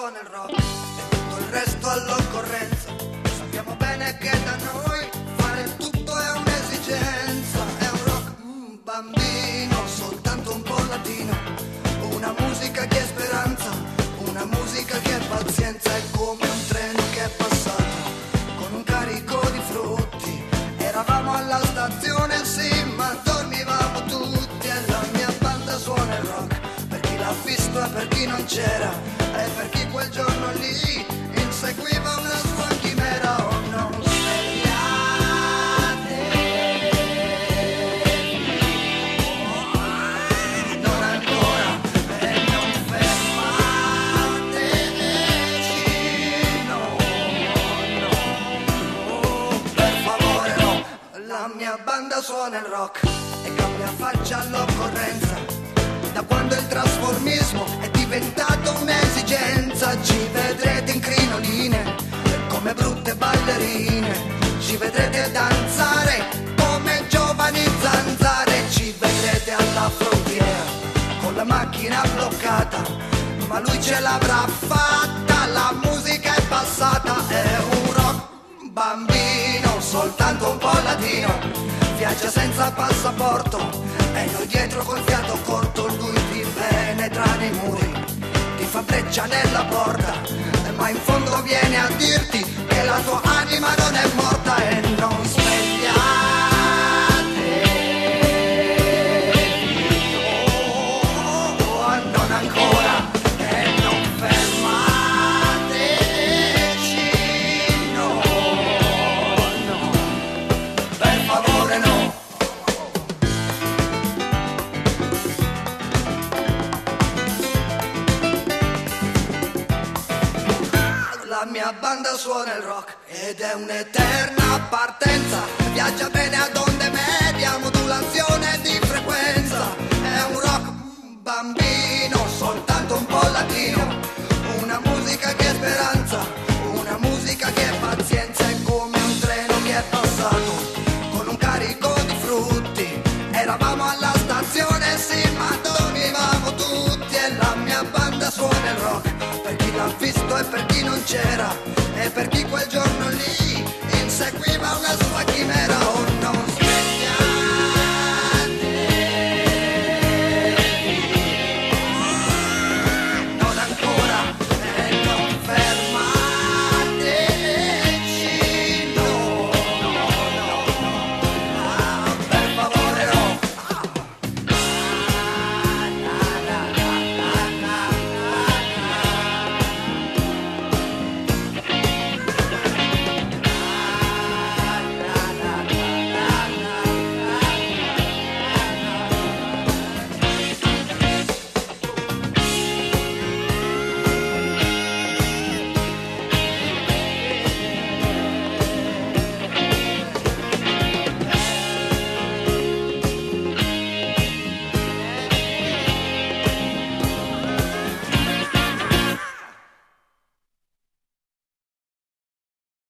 suona il rock e tutto il resto all'occorrenza. Sappiamo bene che da noi fare tutto è un'esigenza. È un rock bambino, soltanto un po' latino. Una musica che è speranza, una musica che è pazienza. È come un treno che è passato con un carico di frutti. Eravamo alla stazione, sì, ma dormivamo tutti. E la mia banda suona il rock per chi l'ha visto e per chi non c'era, e per chi quel giorno lì inseguiva una sua chimera. Oh, non svegliatevi, non ancora, e non fermateci, no, no, oh, per favore no. La mia banda suona il rock e cambia faccia all'occorrenza. Da quando il trasformismo è diventato un'esigenza, ci vedrete in crinoline come brutte ballerine, ci vedrete danzare come giovani zanzare, ci vedrete alla frontiera con la macchina bloccata, ma lui ce l'avrà fatta, la musica è passata. È un rock bambino, soltanto un po' latino, viaggia senza passaporto e noi dietro col fiato corto. Lui ti penetra nei muri, ti fa breccia nella porta, ma in fondo viene a dirti che la tua anima non è morta. E non svegliatevi, oh, non ancora, e non fermateci, no, no, per favore no. La mia banda suona il rock ed è un'eterna partenza, viaggia bene ad onde medie, a modulazione di frequenza.